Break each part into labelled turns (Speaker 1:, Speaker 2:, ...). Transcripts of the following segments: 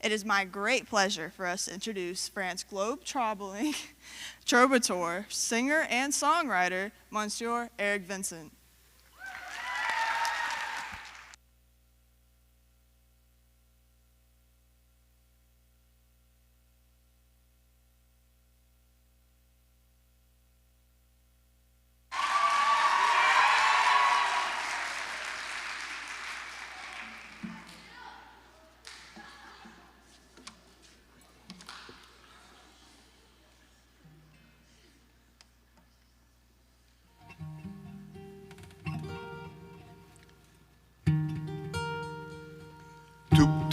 Speaker 1: It is my great pleasure for us to introduce France globe-trottling troubadour, singer, and songwriter, Monsieur Eric Vincent.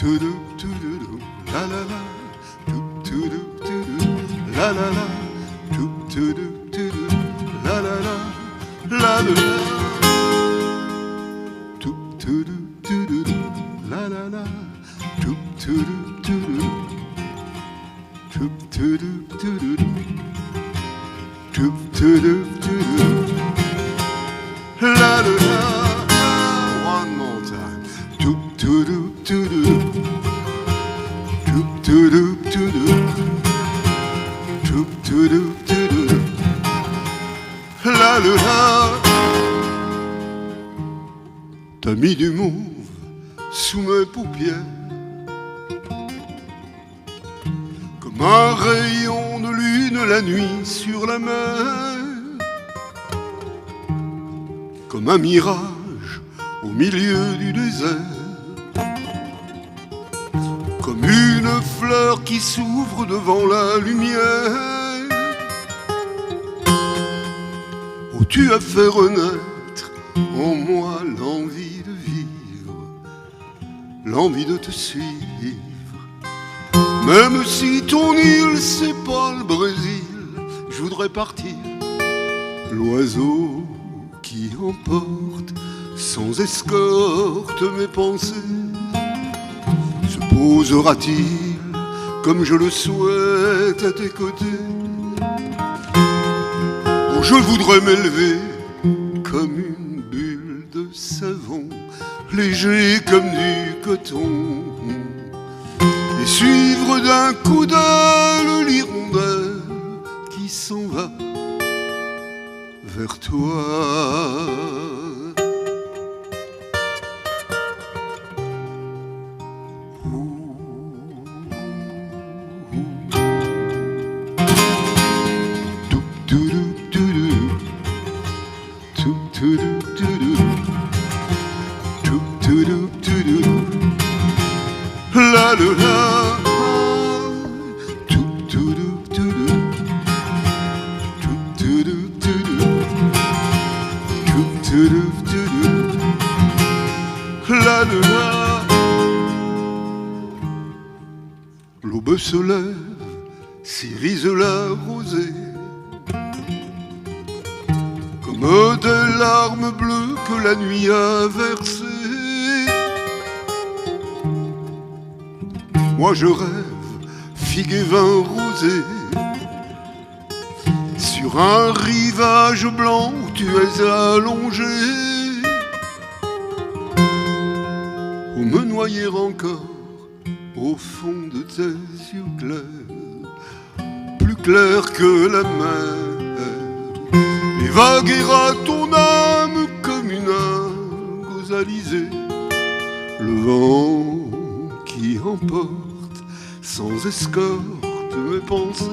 Speaker 2: La la la, la la la, la la la, la la la, la la la, la la la, one more time. La la la. T'as mis du mauve sous mes paupières, comme un rayon de lune la nuit sur la mer, comme un mirage au milieu du désert, comme une fleur qui s'ouvre devant la lumière. Oh, tu as fait renaître en moi l'envie de vivre, l'envie de te suivre. Même si ton île c'est pas le Brésil, je voudrais partir. L'oiseau qui emporte sans escorte mes pensées se posera-t-il comme je le souhaite à tes côtés? Oh, je voudrais m'élever comme une bulle de savon, léger comme du coton, et suivre d'un coup d'œil l'hirondelle qui s'en va vers toi. La la la, la la la. L'aube se lève, s'irise la rosée, comme des larmes bleues que la nuit a versées. Moi je rêve figue et vin rosé sur un rivage blanc où tu es allongé, pour me noyer encore au fond de tes yeux clairs, plus clairs que la mer, et vaguera ton âme comme une algue aux alizés. Le vent qui emporte sans escorte mes pensées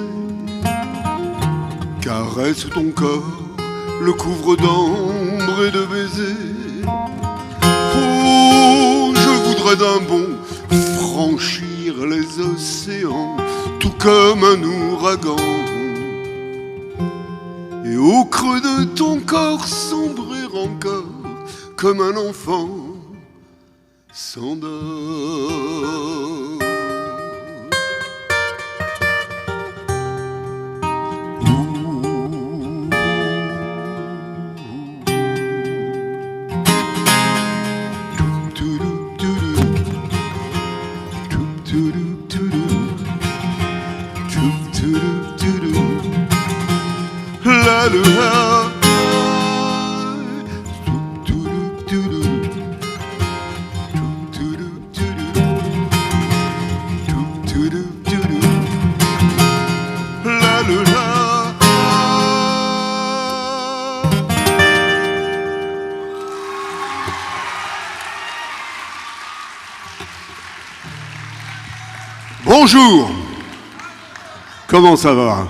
Speaker 2: caresse ton corps, le couvre d'ambre et de baisers. Oh, je voudrais d'un bond franchir les océans, tout comme un ouragan, et au creux de ton corps sombrer encore comme un enfant s'endort. La la la. Bonjour. Comment ça va?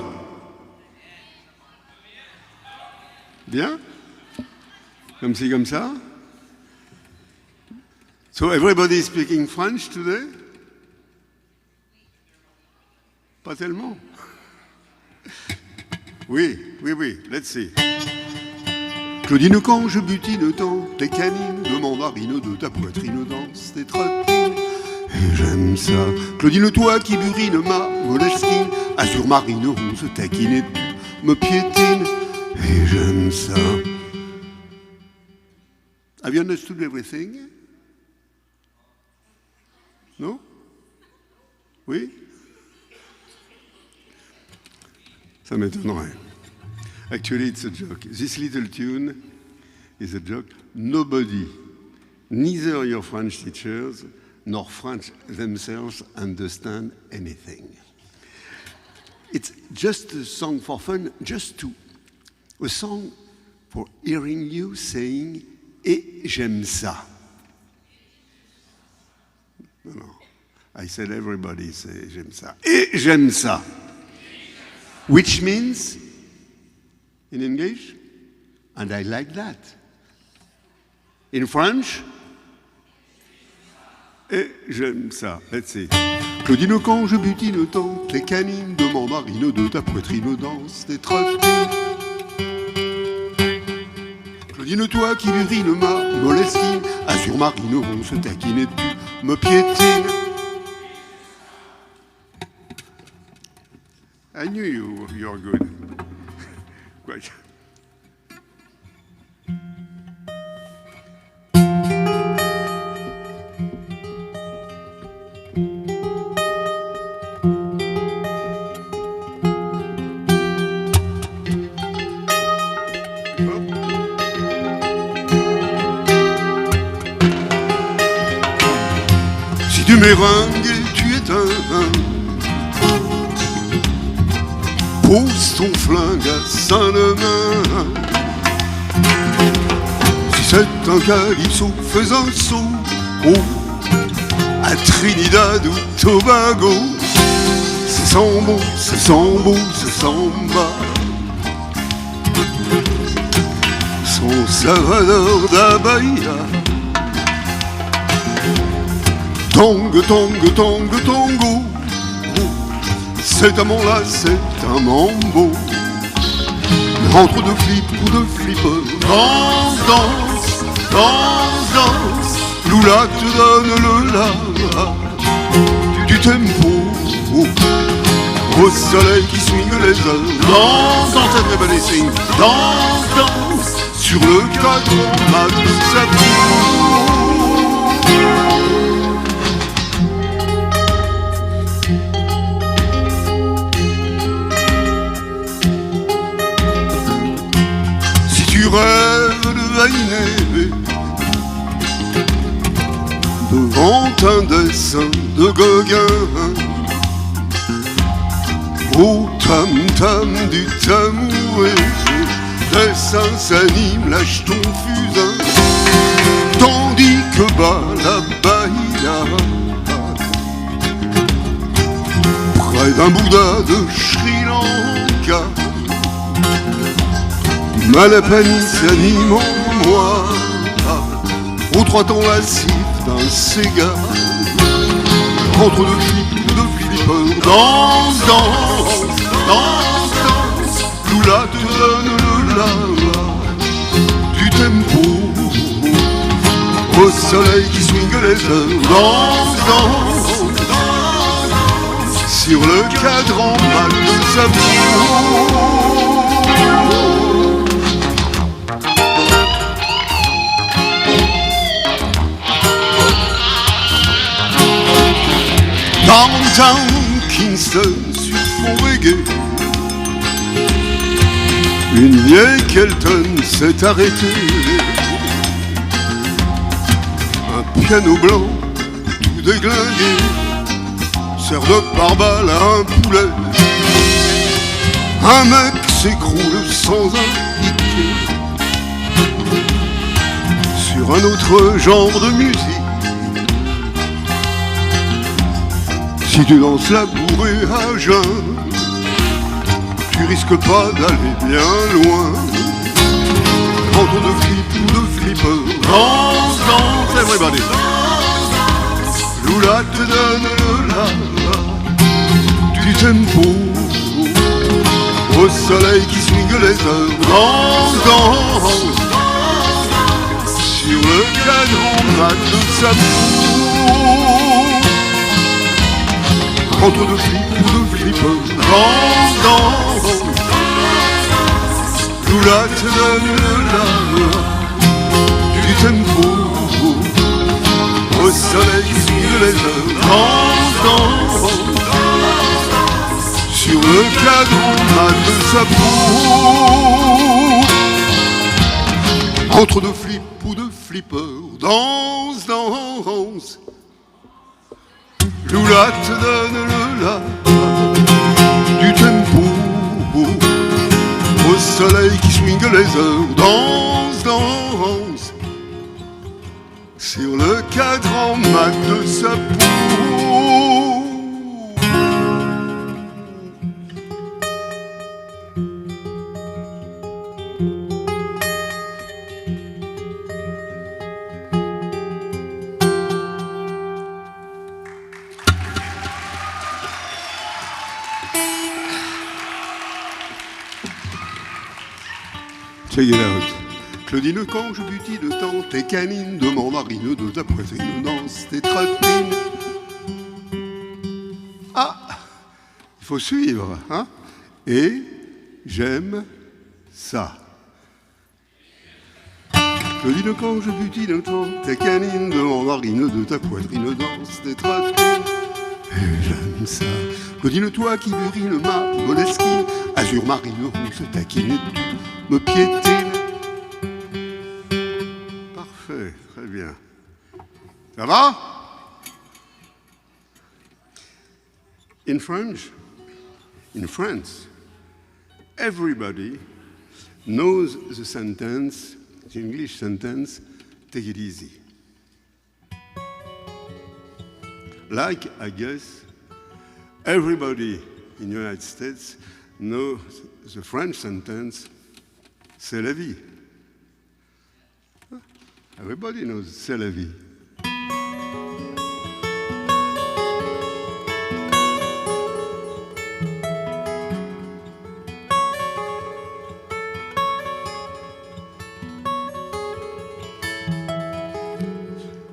Speaker 2: Bien? Comme ci, comme ça? So everybody is speaking French today? Pas tellement. Oui, let's see. Claudine, quand je butine dans tes canines, de mandarine, de ta poitrine danse tes trottines. Et j'aime ça. Claudine, toi qui burine ma moleskine, azur marine rose taquine et tu me piétines. Et j'aime ça. Have you understood everything? No? Oui? Ça m'étonnerait. Actually, it's a joke. This little tune is a joke. Nobody, neither your French teachers nor French themselves, understand anything. It's just a song for fun, a song for hearing you saying « et j'aime ça ». No. I said everybody say « j'aime ça ». Et j'aime ça. Which means, in English, and I like that. In French, et j'aime ça. Let's see. Claudine, quand je butine tant tes canines, de mandarine, de ta poitrine danse tes trottines. Claudine, toi qui burine ma moleskine, azur marine, on se taquine et tu me piétines. I knew you're good. Great. Si tu m'éringues et tu éteins, pose ton flingue à Saint-Lemain. Si c'est un calypso, fais un saut à Trinidad ou Tobago. C'est sambo, c'est sambo, c'est samba. Son Salvador da Bahia. Tango, tango, tango, tango. Cet amant-là, c'est un mambo. Entre deux flips ou deux flippers, danse, danse, danse, danse. Lula te donne le la du tempo au soleil qui swingue les ailes. Danse, danse, everybody sing. Danse, danse sur le cadran mat de sa peau. Tu rêves de vainer devant un dessin de Gauguin. Au tam-tam du tamouret, dessin s'anime, lâche ton fusain. Tandis que bas la bahia, près d'un Bouddha de Sri Lanka, Malapani s'anime en moi, aux trois temps lascifs d'un Sega. Entre deux flips ou deux flippers, danse, danse, danse, danse. Lula te donne le la du tempo au soleil qui swingue les heures. Danse, danse, danse sur le cadran mal de sa peau. Downtown Kingston sur fond reggae, une vieille Kelton s'est arrêtée. Un piano blanc tout déglingué sert de pare-balles à un poulet. Un mec s'écroule sans indiquer sur un autre genre de musique. Si tu danses la bourrée à jeun, tu risques pas d'aller bien loin. Entre de flip ou de flipper, danse, danse, everybody. Lula te donne le la du tempo au soleil qui swingue les heures. Danse, danse sur le cadran mat de sa peau. Entre de flip ou de flipper, danse, danse. Lula te donne le la du tempo au soleil qui swingue les heures. Danse, danse sur le cadran mat de sa peau. Entre de flip ou de flipper, danse, danse. Lula te donne le la du tempo au soleil qui swingue les heures. Danse, danse sur le cadran mat de sa peau. Check it out. Claudine, quand je butine tant tes canines, de mandarine, de ta poitrine, danse tes trotines. Ah, il faut suivre, hein? Et j'aime ça. Claudine, quand je butine tant tes canines, de mandarine, de ta poitrine, danse tes trotines. Et j'aime ça. Claudine, toi qui burines ma moleskine, azur marine rouge taquine et tu me piétine. Parfait, très bien. Ça va? In France, everybody knows the sentence, the English sentence, take it easy. Like, I guess, everybody in the United States knows the French sentence, c'est la vie. Everybody knows c'est la vie.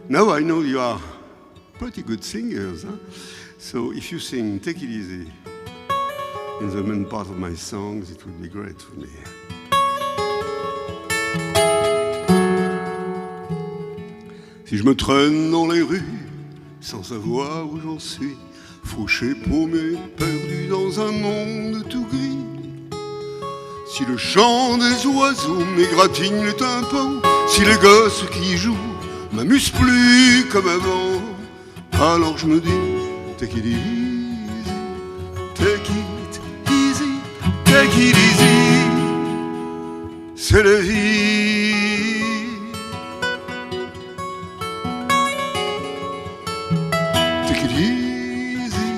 Speaker 2: Now I know you are pretty good singers, huh? So if you sing Take It Easy in the main part of my songs, it would be great for me. Si je me traîne dans les rues sans savoir où j'en suis, fauché, paumé, perdu dans un monde tout gris, si le chant des oiseaux m'égratigne les tympans, si les gosses qui jouent m'amusent plus comme avant, alors je me dis take it easy, take it easy, take it easy, c'est la vie. Take it easy,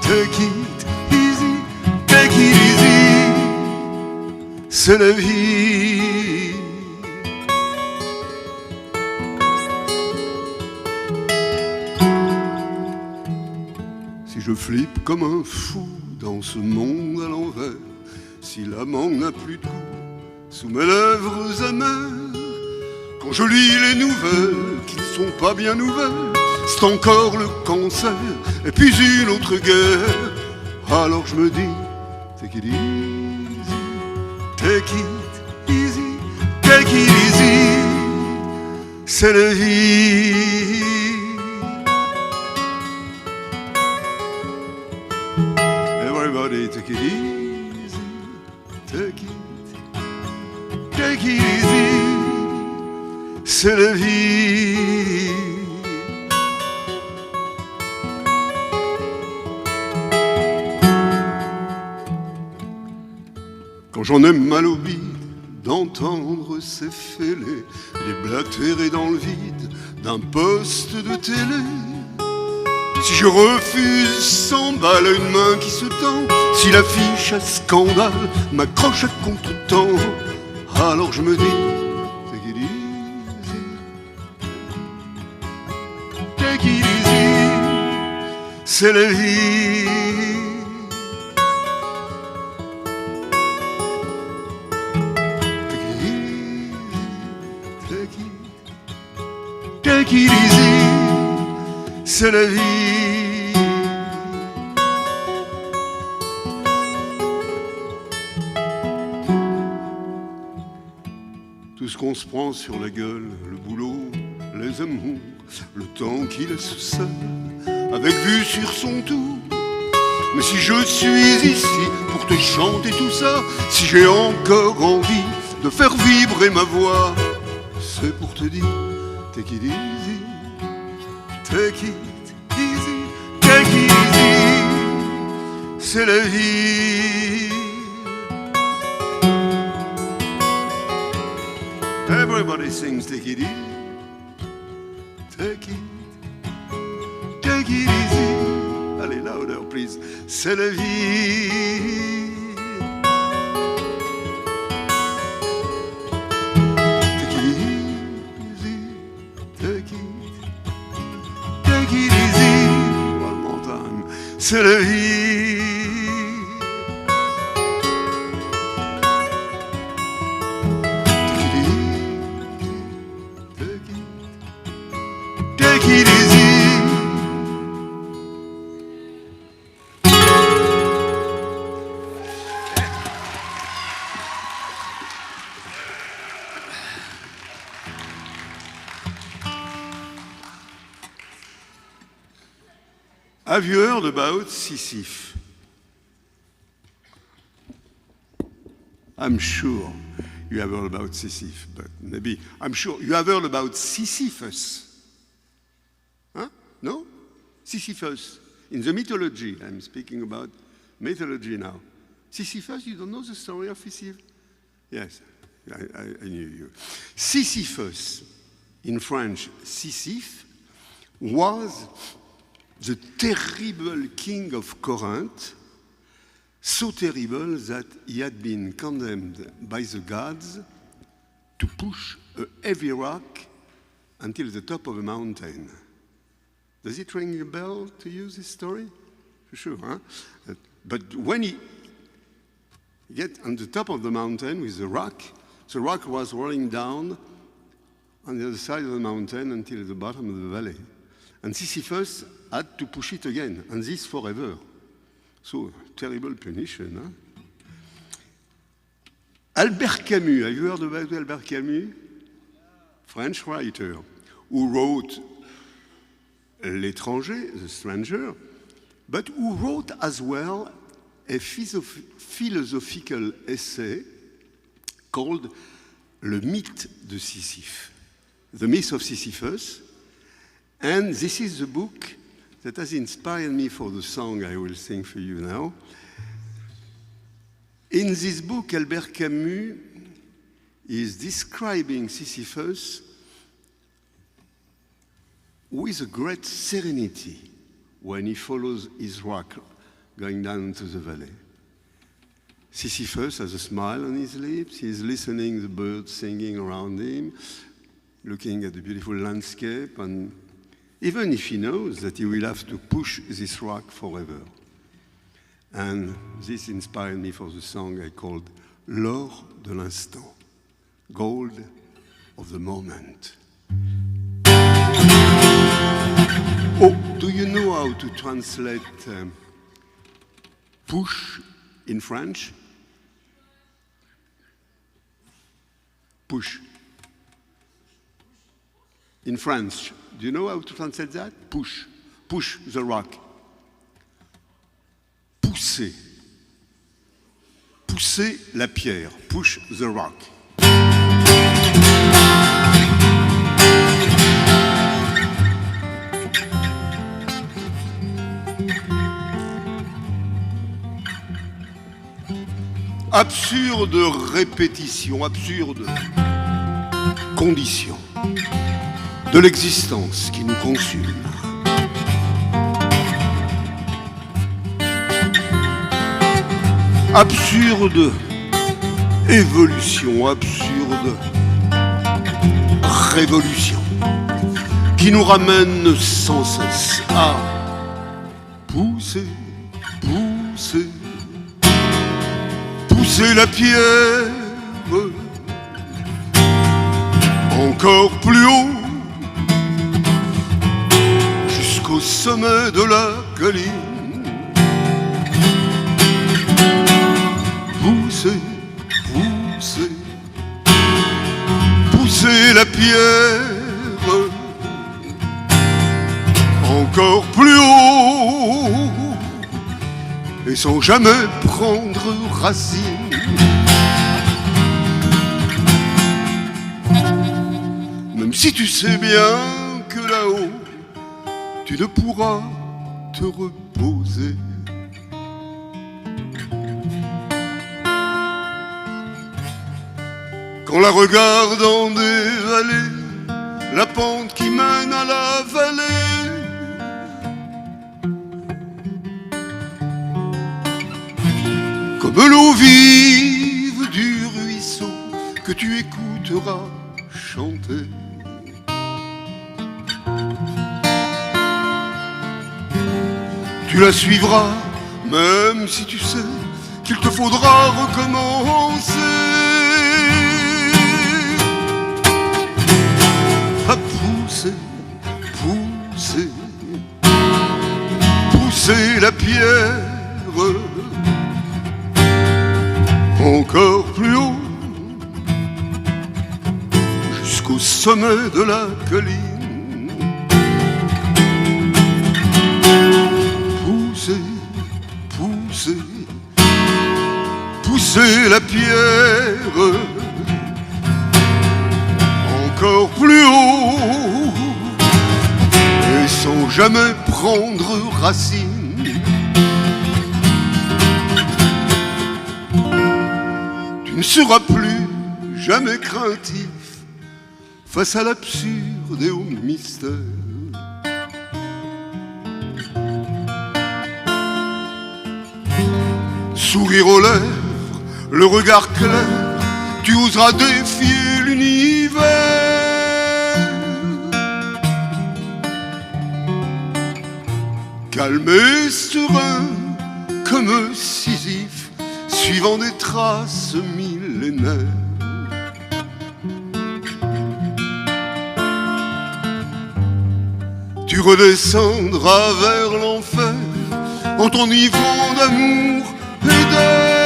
Speaker 2: take it easy, take it easy, c'est la vie. Je flippe comme un fou dans ce monde à l'envers. Si la mangue n'a plus de goût sous mes lèvres amères, quand je lis les nouvelles qui ne sont pas bien nouvelles, c'est encore le cancer et puis une autre guerre. Alors je me dis take it easy, take it easy, take it easy, c'est la vie. Everybody take it easy, take it easy, c'est la vie. Quand j'en ai mal au bide d'entendre ces fêlés, les blatérés dans le vide d'un poste de télé, Si je refuse 100 balles à une main qui se tend, si l'affiche à scandale m'accroche à contre-temps, alors je me dis take it easy, take it easy, c'est la vie. Take it easy, c'est la vie. Tout ce qu'on se prend sur la gueule, le boulot, les amours, le temps qui laisse seul, avec vue sur son tour. Mais si je suis ici pour te chanter tout ça, si j'ai encore envie de faire vibrer ma voix, c'est pour te dire take it easy, take it easy, take it easy, c'est la vie. Everybody sings take it easy, take it easy. Allez, louder please, c'est la vie. C'est la vie. Take it easy. Have you heard about Sisyphe? I'm sure you have heard about Sisyphe, but maybe, I'm sure you have heard about Sisyphus. Huh? No? Sisyphus. In the mythology, I'm speaking about mythology now. Sisyphus, you don't know the story of Sisyphe? Yes, I knew you. Sisyphus, in French, Sisyphe, was the terrible king of Corinth, so terrible that he had been condemned by the gods to push a heavy rock until the top of a mountain. Does it ring a bell to you, this story? For sure, huh? But when he get on the top of the mountain with the rock was rolling down on the other side of the mountain until the bottom of the valley. And Sisyphus had to push it again, and this forever. So, terrible punition. Huh? Albert Camus, have you heard about Albert Camus? French writer, who wrote L'étranger, The Stranger, but who wrote as well a philosophical essay called Le mythe de Sisyphe, The Myth of Sisyphus. And this is the book that has inspired me for the song I will sing for you now. In this book, Albert Camus is describing Sisyphus with a great serenity when he follows his rock going down into the valley. Sisyphus has a smile on his lips. He is listening to the birds singing around him, looking at the beautiful landscape, and even if he knows that he will have to push this rock forever. And this inspired me for the song I called L'or de l'instant, gold of the moment. Oh, do you know how to translate push in French? Push. In French, do you know how to translate that? Push. Push the rock. Pousser. Pousser la pierre. Push the rock. Absurde répétition, absurde condition de l'existence qui nous consume. Absurde évolution, absurde révolution qui nous ramène sans cesse à pousser, pousser, pousser la pierre encore plus haut jusqu'au sommet de la colline. Pousser, pousser, pousser la pierre encore plus haut et sans jamais prendre racine. Même si tu sais bien que là-haut tu ne pourras te reposer. Quand la regardant dévaler la pente qui mène à la vallée, comme l'eau vive du ruisseau que tu écouteras chanter. Tu la suivras, même si tu sais qu'il te faudra recommencer. À pousser, pousser, pousser la pierre encore plus haut jusqu'au sommet de la colline. Pousser, pousser, pousser la pierre encore plus haut et sans jamais prendre racine. Tu ne seras plus jamais craintif face à l'absurde et au mystère. Sourire aux lèvres, le regard clair, tu oseras défier l'univers. Calme et serein comme Sisyphe, suivant des traces millénaires. Tu redescendras vers l'enfer en ton niveau d'amour et d'air.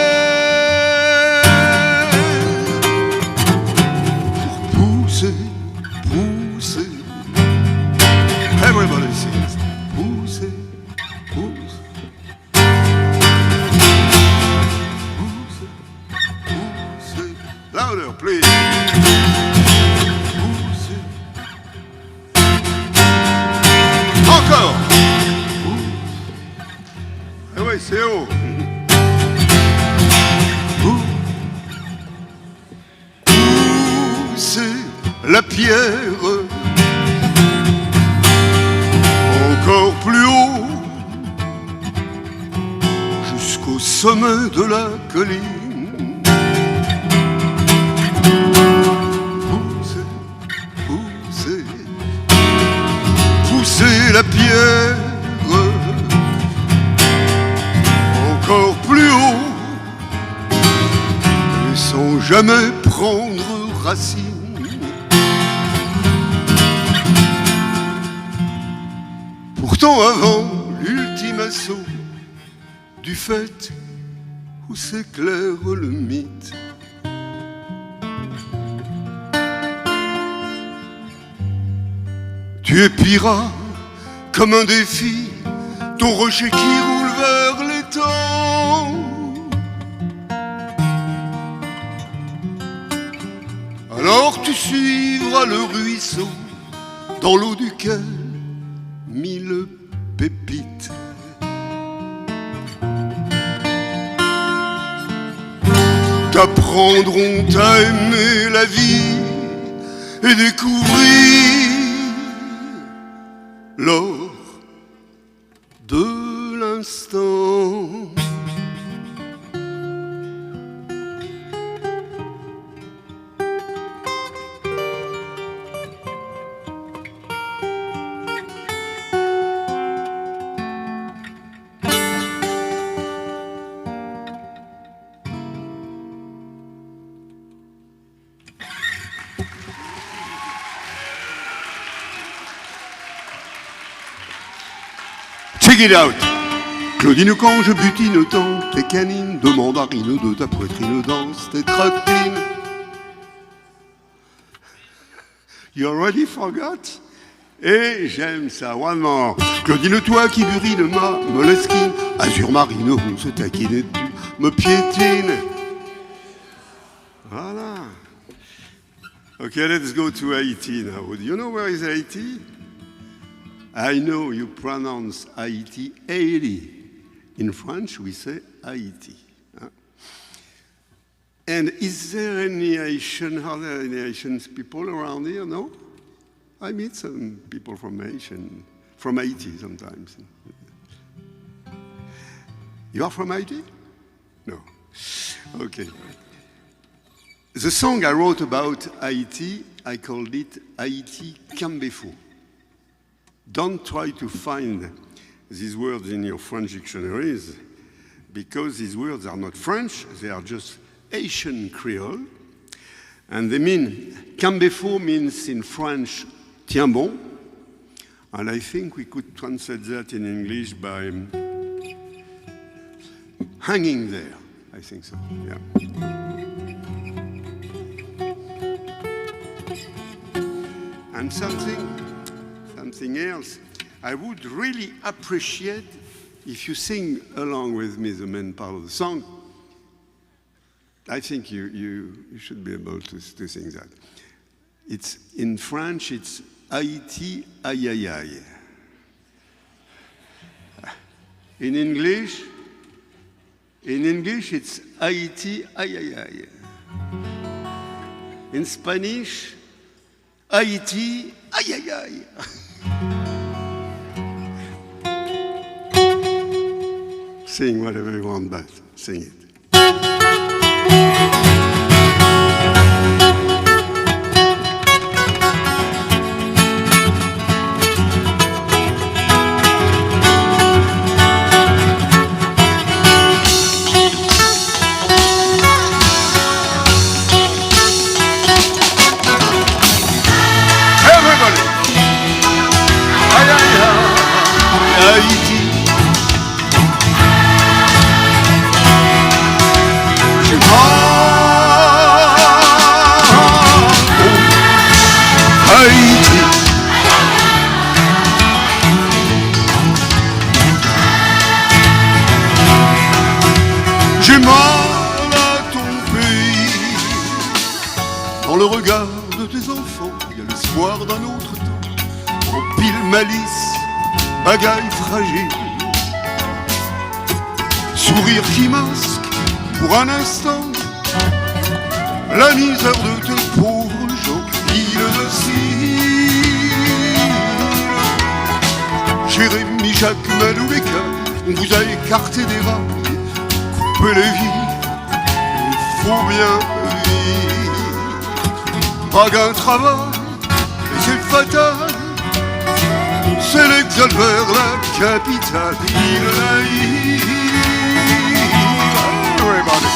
Speaker 2: Pour pousser, pousser, everybody sings, pousser, pousser, pousser, pousser, louder please. Pousser, encore. Eh oui, c'est haut. Pousser la pierre encore plus haut jusqu'au sommet de la colline. Pousser, pousser, pousser la pierre encore plus haut et sans jamais prendre racine. Pourtant avant l'ultime assaut du fait où s'éclaire le mythe, tu épieras comme un défi ton rocher qui roule vers l'étang. Alors tu suivras le ruisseau dans l'eau duquel mille pépites t'apprendront à aimer la vie et découvrir l'or de l'instant. Dig it out. Claudine, quand je butine tant tes canines de mandarine, de ta poitrine danse tes trottines. You already forgot? Et j'aime ça, one more. Claudine, toi qui burine ma moleskine, azur marine, on se taquine et tu me piétines. Voilà. Okay, let's go to Haiti now. Do you know where is Haiti? I know you pronounce Haiti, Haiti. In French, we say Haiti. And is there any Haitian, are there any Haitian people around here? No? I meet some people from Haiti sometimes. You are from Haiti? No. Okay. The song I wrote about Haiti, I called it Haiti Cambefou. Don't try to find these words in your French dictionaries, because these words are not French, they are just Haitian Creole. And they mean, Cambefou means in French, tiens bon. And I think we could translate that in English by hanging there. I think so, yeah. And something else, I would really appreciate if you sing along with me the main part of the song. I think you should be able to sing that. It's in French, it's Haïti, aïe aïe aïe. In English, it's Haïti, aïe aïe aïe. In Spanish, Haïti, aïe aïe aïe. Sing whatever you want, but sing it. J'ai mal à ton pays. Dans le regard de tes enfants, il y a l'espoir d'un autre temps. En pile malice, bagaille fragile. Sourire qui masque pour un instant la misère de tes pauvres gens. Île de cire, Jérémie, Jacques, Malou et Cal, on vous a écarté des rails, coupé les vies, il faut bien vivre. Pas qu'un travail, et c'est fatal, c'est l'exode vers la capitale. Île naïve, everybody.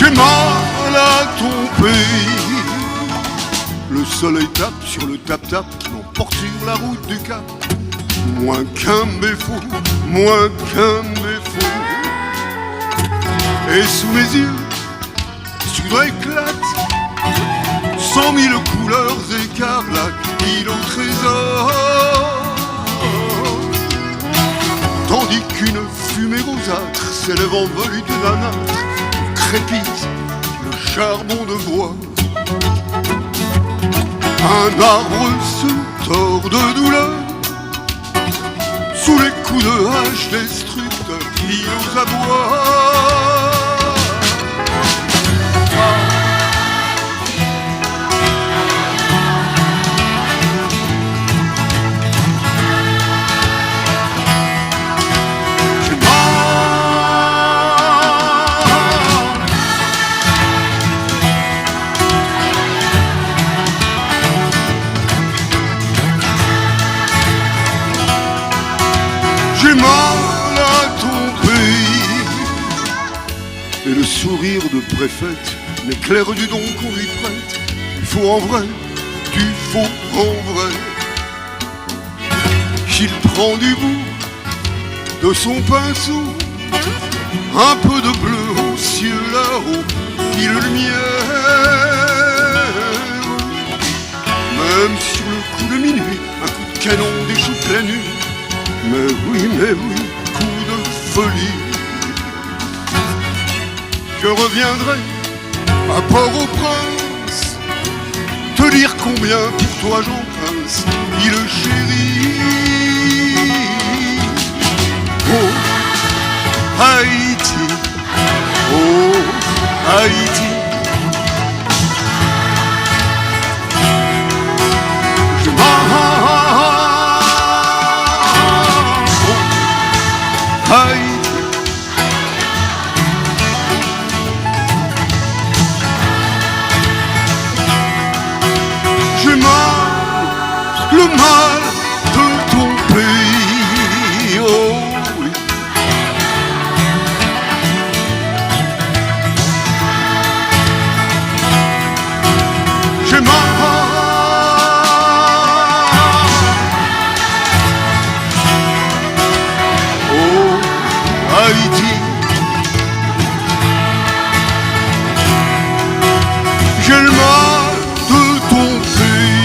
Speaker 2: J'ai mal à ton pays. Le soleil tape sur le tap-tap qui m'emporte sur la route du Cap. Moins qu'un béfou, moins qu'un béfou. Et sous mes yeux, soudain éclate 100 000 couleurs écarlates, île au trésor. Tandis qu'une fumée rosâtre s'élève en volute d'un âtre, crépite le charbon de bois. Un arbre se tord de douleur sous les coups de hache destructeurs qui nous aboient. sourire de préfète n'éclaire du don qu'on lui prête. Il faut en vrai, du faux en vrai. Il prend du bout de son pinceau un peu de bleu au ciel là-haut, il lumière. Même sur le coup de minuit, un coup de canon déchoupe la nuit. Mais oui, coup de folie. Je reviendrai à Port-au-Prince te dire combien pour toi j'en pince, il chérit. Oh Haïti, oh Haïti. Je oh Haïti. J'ai mal, le mal de ton pays, oh oui. J'ai mal, oh Haïti. J'ai le mal de ton pays.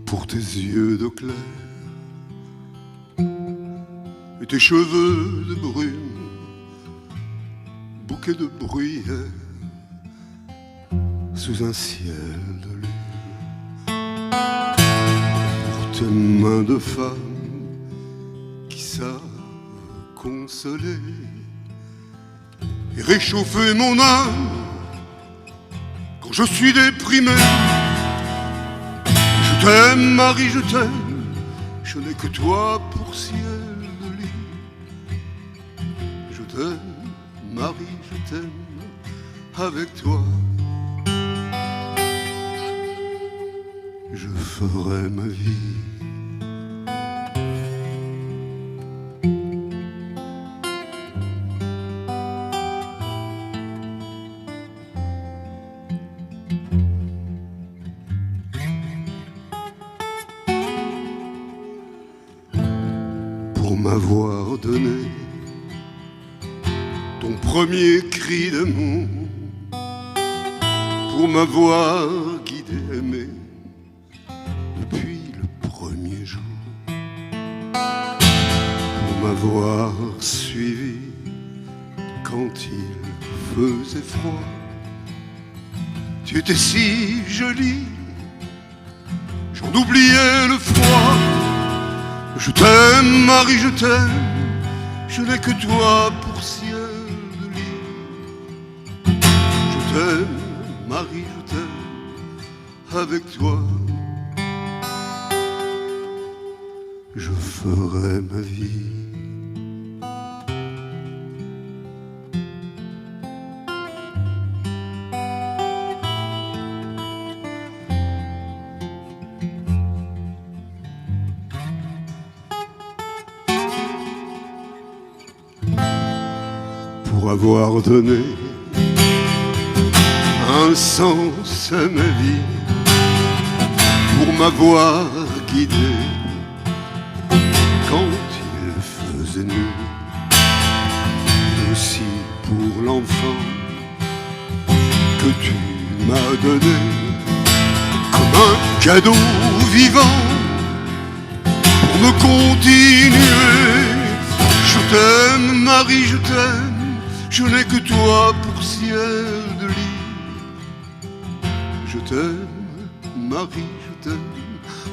Speaker 2: Pour tes yeux de clair et tes cheveux de brune, bouquet de bruyère sous un ciel de lune. Pour tes mains de femme qui savent consoler et réchauffer mon âme quand je suis déprimé. Je t'aime, Marie, je t'aime, je n'ai que toi pour ciel de lit. Je t'aime, Marie, je t'aime, avec toi je ferai ma vie. Pour m'avoir donné ton premier cri d'amour, pour m'avoir guidé, aimé depuis le premier jour, pour m'avoir suivi quand il faisait froid. Tu étais si jolie, j'en oubliais le froid. Je t'aime, Marie, je t'aime, je n'ai que toi pour ciel de lit. Je t'aime, Marie, je t'aime, avec toi je ferai ma vie. Pour avoir donné un sens à ma vie, pour m'avoir guidé quand il faisait nuit, aussi pour l'enfant que tu m'as donné comme un cadeau vivant pour me continuer. Je t'aime, Marie, je t'aime, je n'ai que toi pour ciel de lit. Je t'aime, Marie, je t'aime,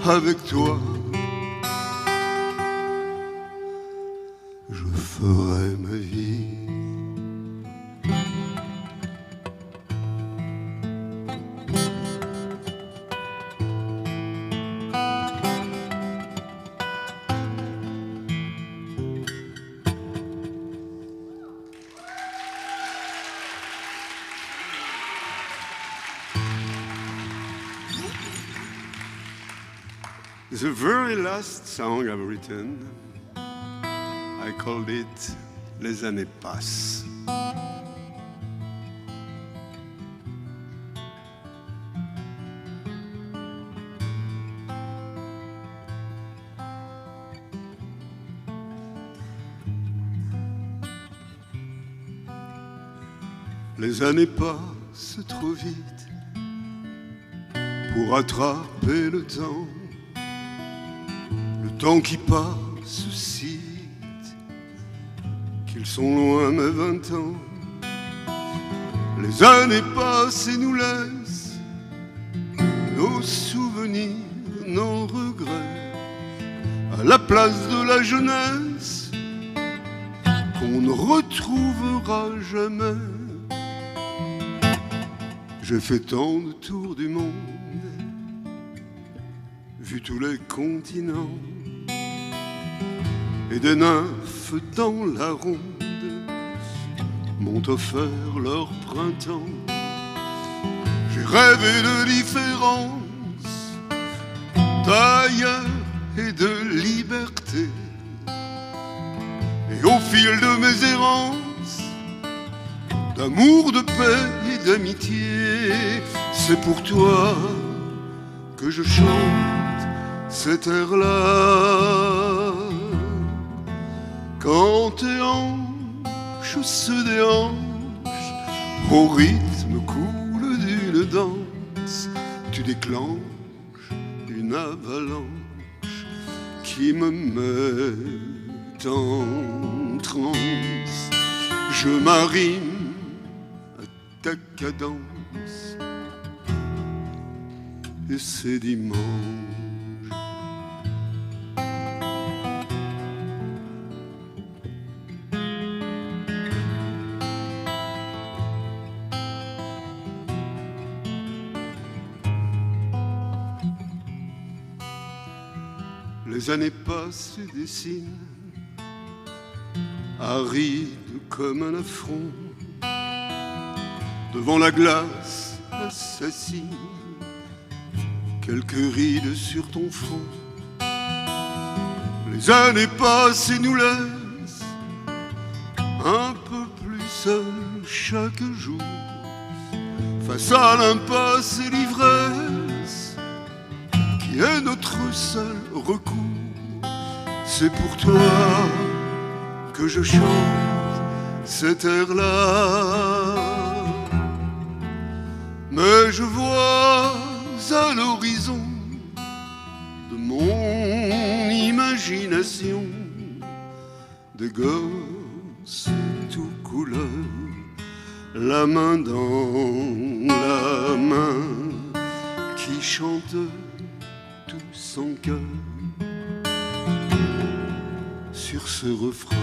Speaker 2: avec toi je ferai ma vie. The very last song I've written, I called it Les années passent. Les années passent trop vite pour attraper le temps qui passe si vite qu'ils sont loin mes 20 ans. Les années passent et nous laissent nos souvenirs, nos regrets, à la place de la jeunesse qu'on ne retrouvera jamais. J'ai fait tant de tours du monde, vu tous les continents, et des nymphes dans la ronde m'ont offert leur printemps. J'ai rêvé de différence, d'ailleurs et de liberté, et au fil de mes errances, d'amour, de paix et d'amitié, c'est pour toi que je chante cet air-là. Quand tes hanches se déhanchent, au rythme cool d'une danse, tu déclenches une avalanche qui me met en transe. Je m'arrime ta cadence et c'est dimanche. Les années passent et dessinent, arides comme un affront, devant la glace assassine, quelques rides sur ton front. Les années passent et nous laissent un peu plus seuls chaque jour, face à l'impasse et l'ivresse qui est notre seul recours. C'est pour toi que je chante cet air-là. Mais je vois à l'horizon de mon imagination des gosses tout couleur, la main dans la main, qui chantent tous en chœur sur ce refrain.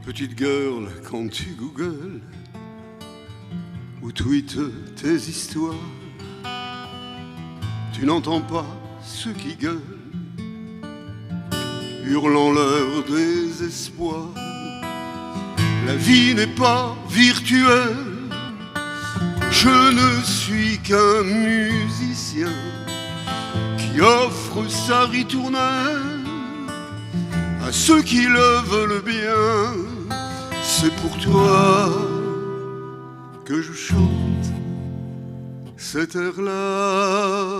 Speaker 2: Petite girl, quand tu googles ou tweetes tes histoires, tu n'entends pas ceux qui gueulent, hurlant leur désespoir. La vie n'est pas virtuelle, je ne suis qu'un musicien qui offre sa ritournelle à ceux qui le veulent bien. C'est pour toi que je chante cet air-là.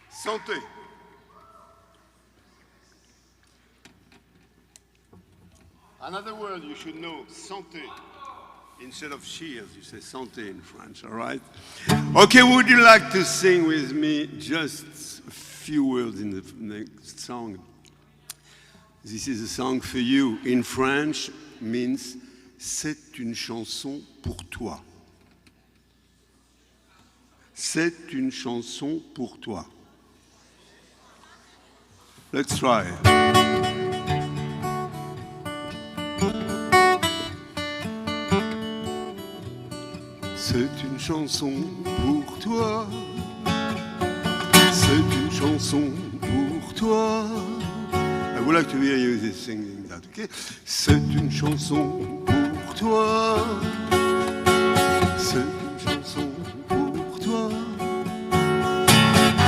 Speaker 2: Santé. Another word you should know, santé. Instead of cheers, you say santé in French, all right? Okay, would you like to sing with me just a few words in the next song? This is a song for you. In French means c'est une chanson pour toi. C'est une chanson pour toi. Let's try. C'est une chanson pour toi. C'est une chanson pour toi. I would like to hear you singing that, okay? C'est une chanson pour toi. C'est une chanson pour toi.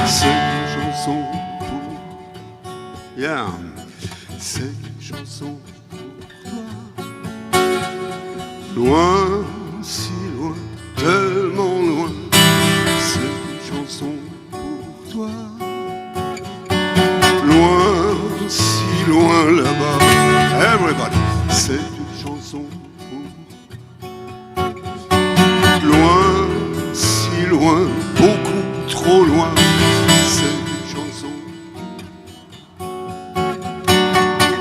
Speaker 2: C'est une chanson pour... Yeah. C'est une chanson pour toi. Loin, si loin, tellement loin. C'est une chanson pour toi. Loin, si loin là-bas. Everybody. C'est une chanson pour... Loin, si loin, beaucoup trop loin. C'est une chanson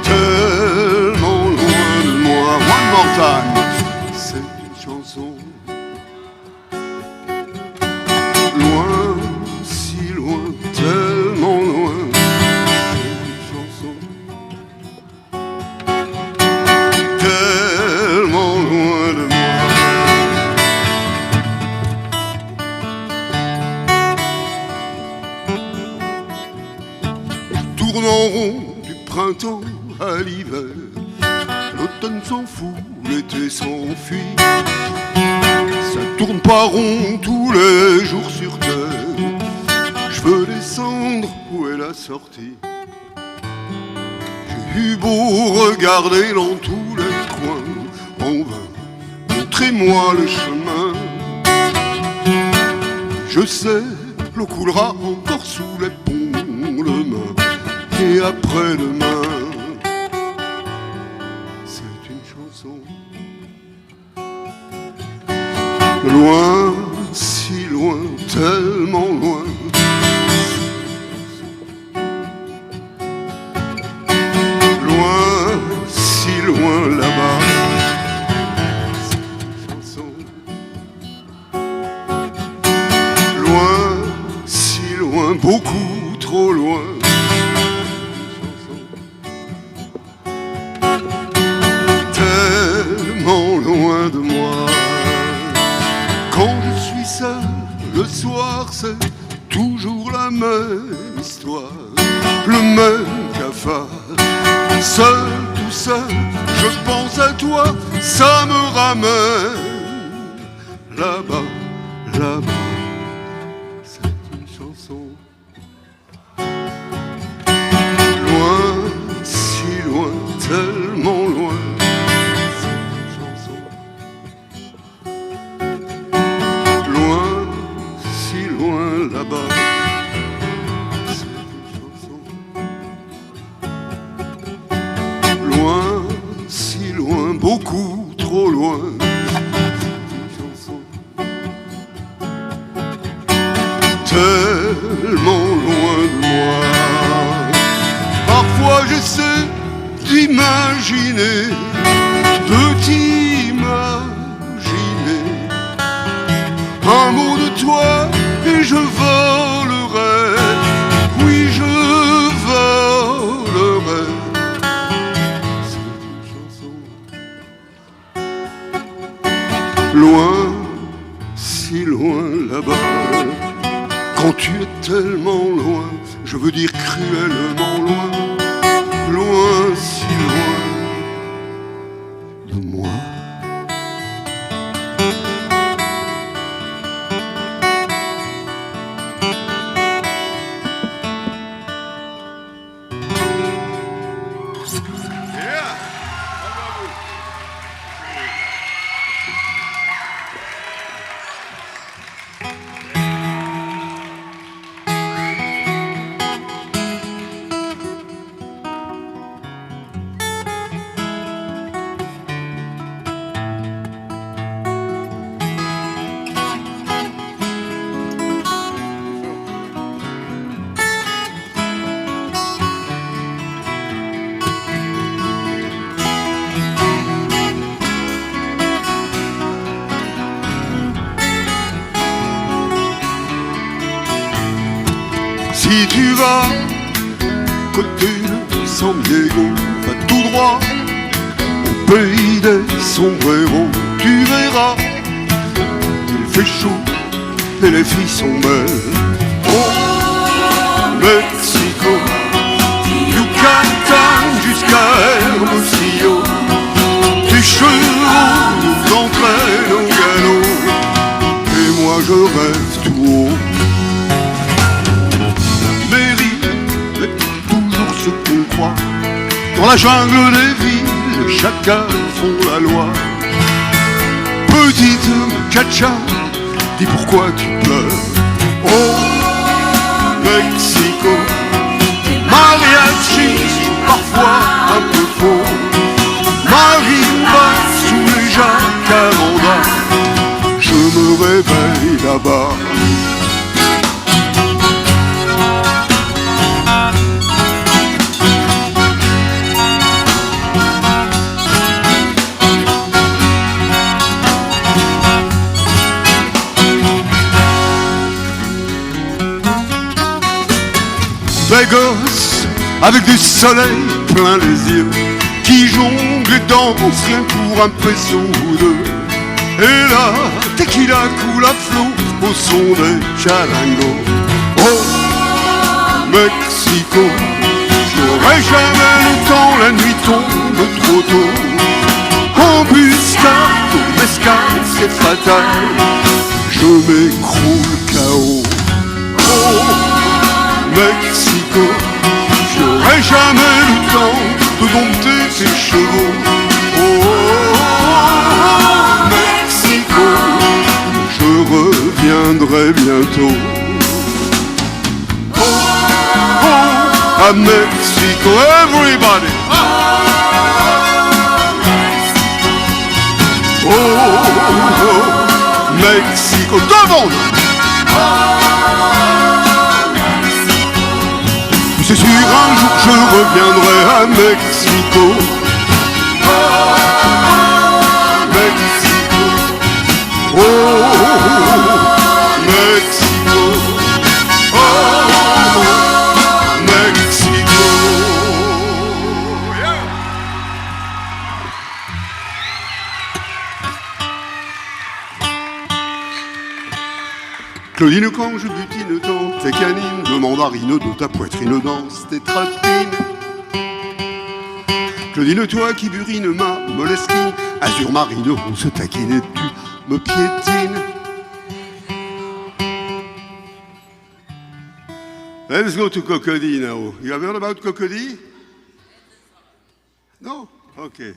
Speaker 2: tellement loin de moi. One more time. C'est une chanson loin, si loin, tellement loin. C'est une chanson tellement loin de moi. Tourne en rond du printemps à l'hiver. L'automne s'en fout, l'été s'enfuit. Ça tourne pas rond tous les jours sur terre. Je veux descendre, où est la sortie? J'ai eu beau regarder dans tous les coins, en vain, montrez-moi le chemin. Je sais, l'eau coulera encore sous les ponts demain et après-demain. C'est une chanson loin, si loin, tellement loin. Loin, si loin là-bas. C'est une chanson loin, si loin, beaucoup trop loin. Tellement loin de moi. Quand je suis seul, le soir c'est toujours la même histoire, le même cafard. Seul, tout seul, je pense à toi, ça me ramène là-bas, là-bas. C'est une chanson loin, si loin, tellement loin. C'est une chanson loin, si loin là-bas. C'est une chanson loin, si loin, beaucoup trop loin. C'est une chanson tellement loin de moi. Parfois j'essaie d'imaginer, de t'imaginer un mot de toi et je volerai, oui je volerai. C'est une chanson loin, si loin là-bas. Quand tu es tellement loin, je veux dire cruellement loin, loin, si loin de moi. Si tu vas côté de San Diego, va tout droit au pays des sombreros, tu verras, il fait chaud et les filles sont belles. Au Mexico, Yucatan jusqu'à Hermosillo, tes chevaux nous entraînent au galop, et moi je rêve tout haut. La mairie est toujours ce qu'on croit. Dans la jungle des villes, les chacals font la loi. Petite muchacha, dis pourquoi tu pleures. Oh, Mexico, mariachi parfois un peu faux, marimba sous les jacarandas, je me réveille là-bas. Vegas, avec du soleil plein les yeux, qui jongle et danse rien pour un peso ou deux. Et là, tequila coule à flot au son des charangos. Oh, Mexico, j'aurai jamais le temps, la nuit tombe trop tôt. Embuscade au mescal, c'est fatal, je m'écroule KO. Oh, Mexico, j'aurai jamais le temps de dompter tes chevaux. Oh, Mexico, je reviendrai bientôt. Oh, à Mexico, everybody. Oh, Mexico, devant nous. C'est sûr, un jour je reviendrai à Mexico. Mexico. Oh, Mexico. Oh, Mexico. Yeah. Claudine, quand je butine dans tes canines, de mandarine, de ta poitrine danse tes trapines. Claudine, toi qui burine ma moleskine, azur marine, on se taquine et tu me piétines. Let's go to Cocody now. You have heard about Cocody? No? Okay.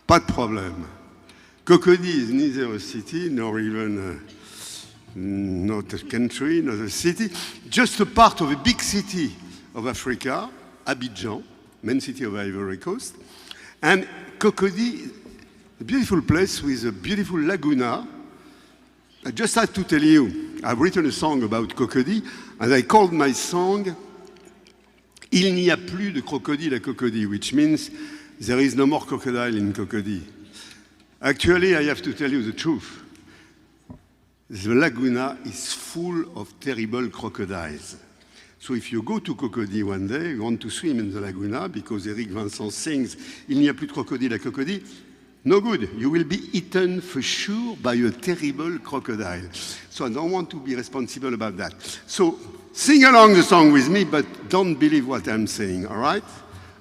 Speaker 2: Pas de problème. Cocody is neither a city nor even not a country, not a city, just a part of a big city of Africa, Abidjan, main city of Ivory Coast. And Cocody, a beautiful place with a beautiful laguna. I just had to tell you, I've written a song about Cocody, and I called my song Il n'y a plus de crocodile à Cocody, which means there is no more crocodile in Cocody. Actually, I have to tell you the truth. The laguna is full of terrible crocodiles. So if you go to Cocody one day, you want to swim in the laguna, because Eric Vincent sings, il n'y a plus de crocodile à Cocody, no good. You will be eaten for sure by a terrible crocodile. So I don't want to be responsible about that. So sing along the song with me, but don't believe what I'm saying, all right?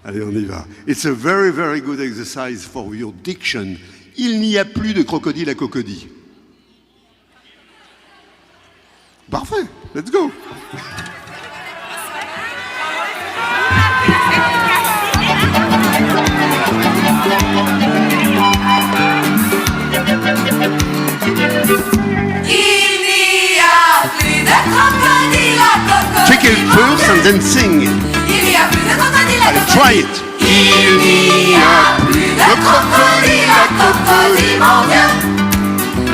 Speaker 2: Allez, on y va. It's a very, very good exercise for your diction. Il n'y a plus de crocodile à Cocody. Parfait, let's go.
Speaker 3: Il n'y a plus de crocodile à Cocody.
Speaker 2: Check it first and then sing.
Speaker 3: Il n'y a plus de crocodile à Cocody.
Speaker 2: Try it.
Speaker 3: Il n'y a plus de crocodile à Cocody, mon vieux.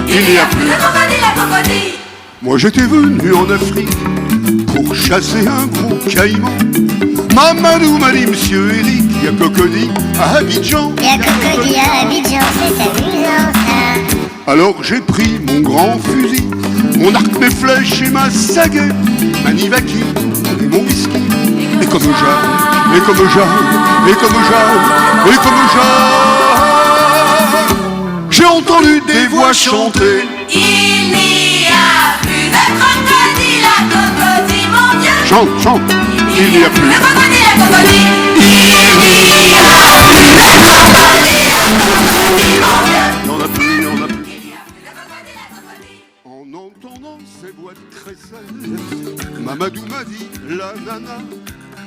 Speaker 3: Il n'y a plus de crocodile à Cocody.
Speaker 2: Moi j'étais venu en Afrique pour chasser un gros caïman. Mamadou m'a dit, monsieur Eric, il y a Cocody à Abidjan.
Speaker 4: Il y a Cocody à Abidjan, c'est amusant ça.
Speaker 2: Alors j'ai pris mon grand fusil, mon arc, mes flèches et ma sagaie, Manivaki, et mon whisky. Et comme Jeanne, et comme Jeanne, et comme Jeanne, et comme Jeanne, j'ai entendu des voix chanter.
Speaker 3: Il n'y a plus de crocodile à Cocody, mon Dieu.
Speaker 2: Chante, chante. Il n'y a plus
Speaker 3: de crocodile à Cocody. Il n'y a plus de crocodile à Cocody, mon Dieu.
Speaker 2: Il n'y en a plus, il n'y en a plus.
Speaker 3: Il n'y a plus de crocodile à Cocody.
Speaker 2: En entendant ces voix de crécelle, Mamadou m'a dit, la nana,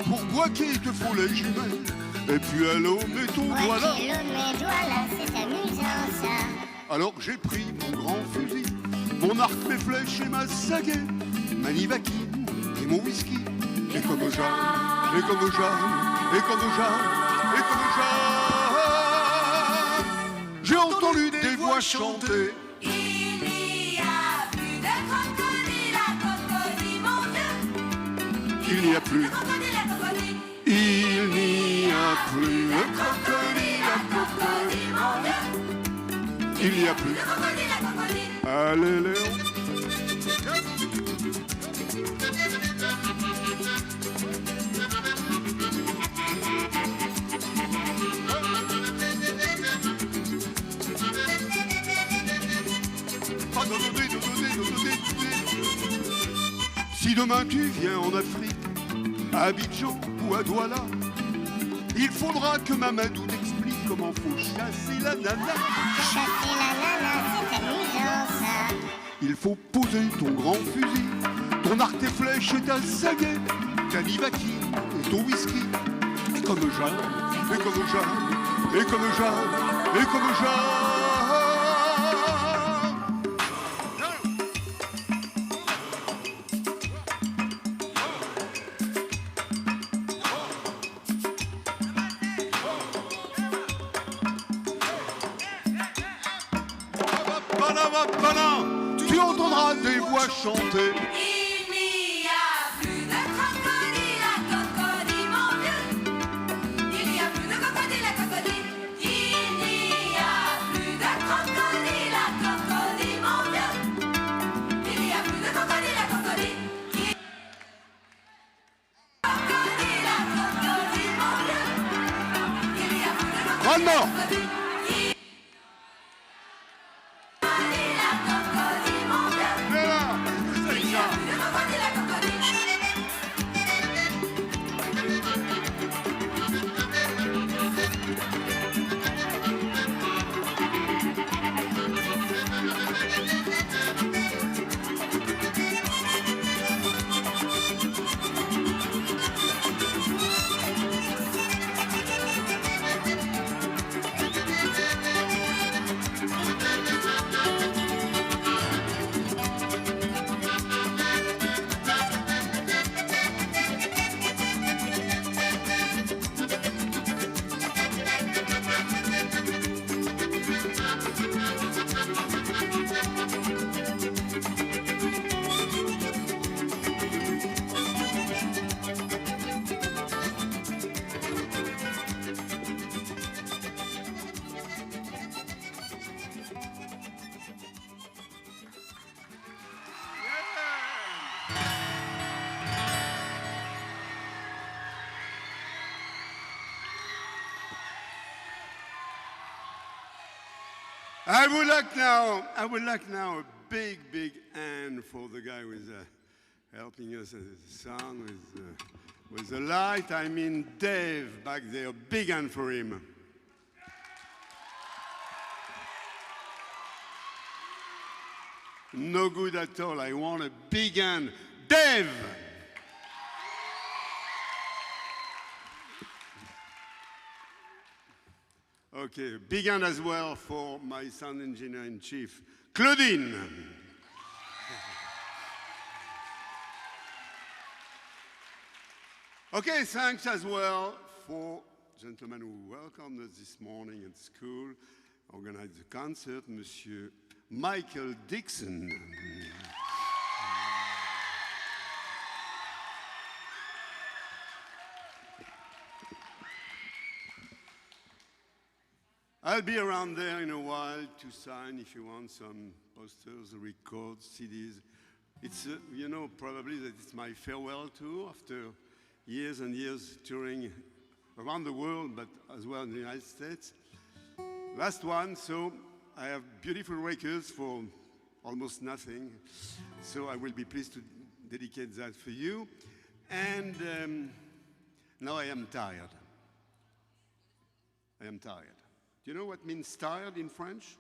Speaker 2: pourquoi qu'il te faut les jumelles? Et puis allô, mets ton doigt là.
Speaker 4: mes doigts là, c'est amusant ça.
Speaker 2: Alors j'ai pris mon grand fusil, mon arc, mes flèches et ma sagaie, Manivaki et mon whisky. Et comme Jeanne, et comme Jeanne, et comme Jeanne, et comme Jeanne, j'ai entendu des voix chanter.
Speaker 3: Il n'y a plus de crocodile à Cocody, mon Dieu.
Speaker 2: Il n'y a plus,
Speaker 3: De crocodile à Cocody.
Speaker 2: il n'y a plus de crocodile à
Speaker 3: Cocody, mon Dieu.
Speaker 2: Il n'y a plus.
Speaker 3: De crocodile à Cocody.
Speaker 2: Allez Léon. Si demain tu viens en Afrique, à Abidjan ou à Douala, il faudra que Mamadou t'explique comment faut chasser la nana.
Speaker 4: Chasser la nana, c'est amusant ça.
Speaker 2: Il faut poser ton grand fusil, ton arc, tes flèches et ta sagaie, ta Nivaki et ton whisky. Et comme Jeanne, et comme Jeanne, et comme Jeanne, et comme Jeanne. Tu entendras des voix chanter.
Speaker 3: Il n'y a plus de crocodile à Cocody, mon Dieu. Il n'y a plus de crocodile à Cocody. Il n'y a plus de crocodile à Cocody, mon Dieu. Il n'y a plus de crocodile à Cocody. Crocodile à Cocody, mon Dieu. Il n'y a plus de crocodile
Speaker 2: One more.
Speaker 3: à Cocody.
Speaker 2: I would like now a big hand for the guy who is helping us as a sound with the light. I mean Dave back there. Big hand for him. No good at all. I want a big hand. Dave! Okay, big hand as well for my sound engineer in chief, Claudine. Okay, thanks as well for gentlemen who welcomed us this morning at school, organized the concert, Monsieur Michael Dixon. I'll be around there in a while to sign if you want some posters, records, CDs, It's, you know, probably that it's my farewell tour after years and years touring around the world, but as well in the United States. Last one, so I have beautiful records for almost nothing, so I will be pleased to dedicate that for you. And now I am tired. I am tired. Do you know what means tired in French?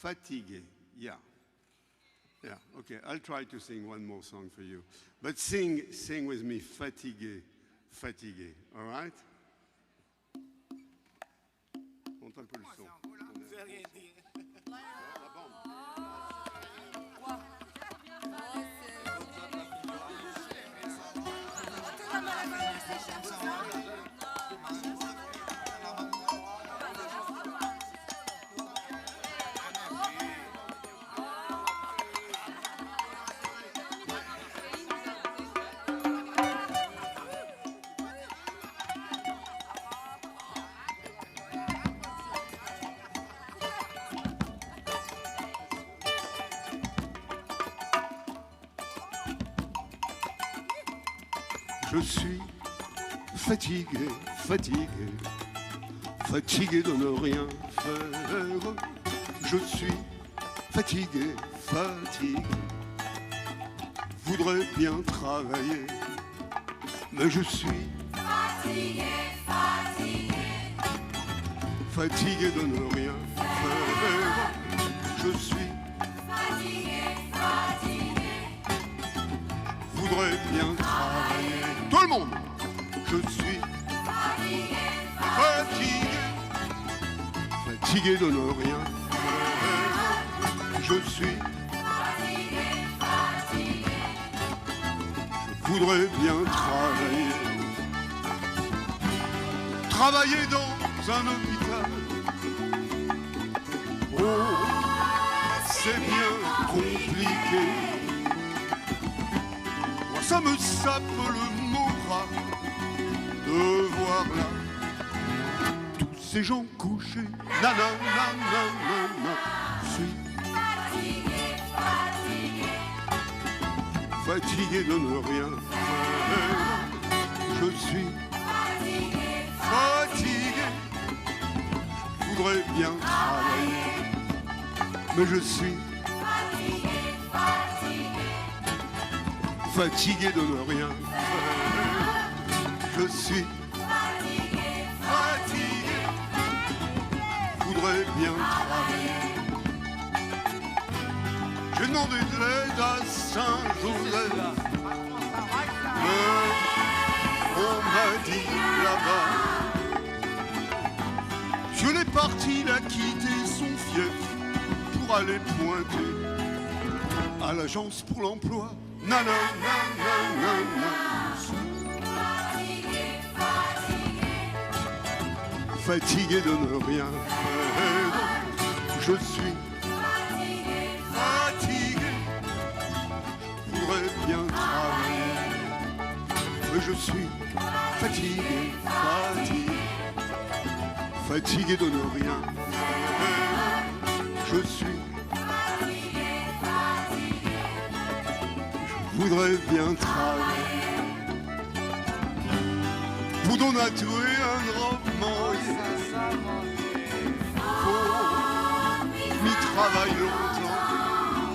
Speaker 2: Fatigué, yeah. Yeah, okay, I'll try to sing one more song for you. But sing with me, fatigué, fatigué, all right? Monte un peu le son. Je suis fatigué, fatigué, fatigué de ne rien faire. Je suis fatigué, fatigué, voudrais bien travailler, mais je suis
Speaker 3: Fatigué, fatigué,
Speaker 2: fatigué de ne rien faire. Je suis
Speaker 3: fatigué, fatigué,
Speaker 2: voudrais bien travailler. Tout le monde, je suis
Speaker 3: fatigué,
Speaker 2: fatigué, fatigué de ne rien faire. Je suis
Speaker 3: fatigué, fatigué,
Speaker 2: je voudrais bien travailler. Travailler dans un hôpital. Oh, c'est bien compliqué. Moi, ça me sape le moral de voir là tous ces gens couchés. Nanana, je suis
Speaker 3: fatigué, fatigué,
Speaker 2: fatigué de ne rien faire. Je suis
Speaker 3: fatigué,
Speaker 2: fatigué, je voudrais bien travailler, mais je suis
Speaker 3: fatigué, fatigué,
Speaker 2: fatigué de ne rien faire. Je suis
Speaker 3: fatigué,
Speaker 2: fatigué, je voudrais bien travailler. J'ai demandé de l'aide à Saint-Joseph, mais on m'a dit là-bas, je l'ai parti, il a quitté son fief pour aller pointer à l'agence pour l'emploi. Nanana, nanana,
Speaker 3: fatigué, fatigué,
Speaker 2: fatigué de ne rien faire. Je suis
Speaker 3: fatigué,
Speaker 2: fatigué, je voudrais bien travailler, mais je suis fatigué, fatigué, fatigué de ne rien faire. Je suis
Speaker 3: fatigué, fatigué,
Speaker 2: je voudrais bien travailler. Boudon a tué un grand moyen. Faut m'y travailler longtemps.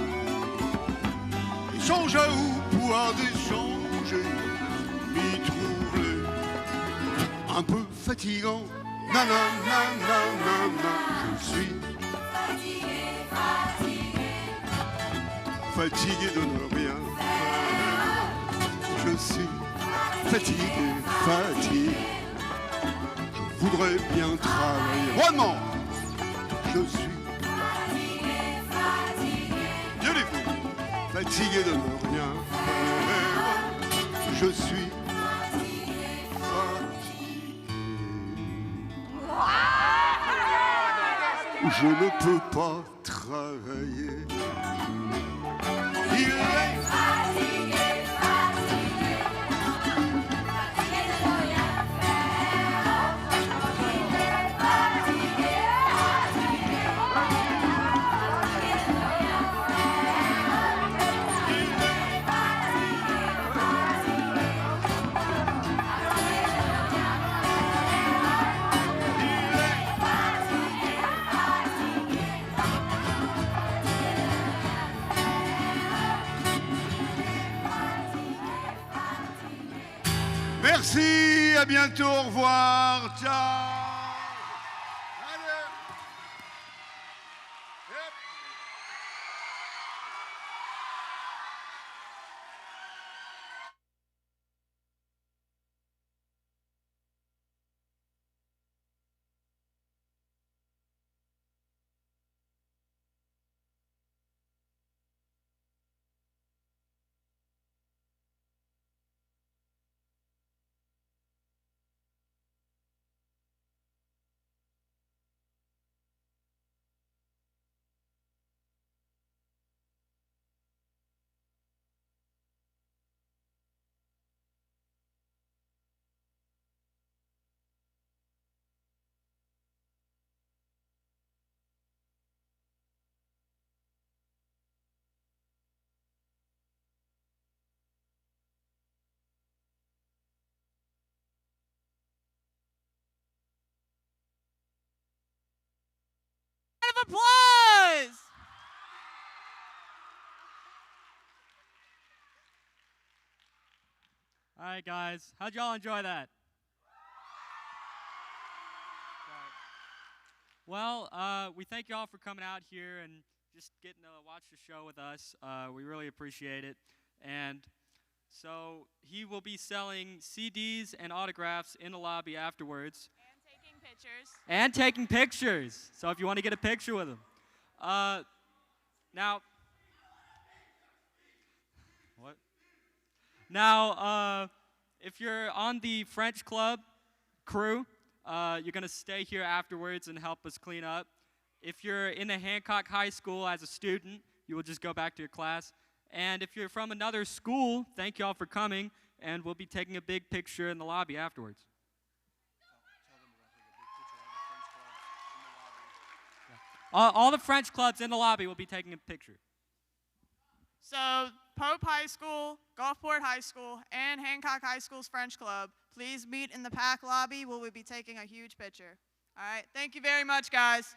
Speaker 2: Échange à où pouvoir d'échanger. M'y trouver un peu fatigant. Nanana, nanana, je suis
Speaker 3: fatigué, fatigué,
Speaker 2: fatigué de ne rien faire. Je suis fatigué, fatigué. Je voudrais bien travailler. Vraiment, je suis
Speaker 3: fatigué, fatigué,
Speaker 2: beautiful. Fatigué de ne rien faire. Je suis fatigué. Je ne peux pas travailler. Il est
Speaker 3: fatigué, fatigué, fatigué de ne rien faire. Fatigué, fatigué, fatigué de ne rien faire.
Speaker 2: Merci, à bientôt, au revoir, ciao. Allez. Hop.
Speaker 1: Round of applause!
Speaker 5: All right, guys. How'd y'all enjoy that? Well, we thank y'all for coming out here and just getting to watch the show with us. We really appreciate it. And so he will be selling CDs and autographs in the lobby afterwards.
Speaker 1: And taking pictures.
Speaker 5: And taking pictures. So if you want to get a picture with him. Now, what? Now, if you're on the French Club crew, you're going to stay here afterwards and help us clean up. If you're in the Hancock High School as a student, you will just go back to your class. And if you're from another school, thank y'all for coming, and we'll be taking a big picture in the lobby afterwards. All the French clubs in the lobby will be taking a picture.
Speaker 1: So, Pope High School, Gulfport High School, and Hancock High School's French Club, please meet in the PAC lobby where we'll be taking a huge picture. All right, thank you very much, guys.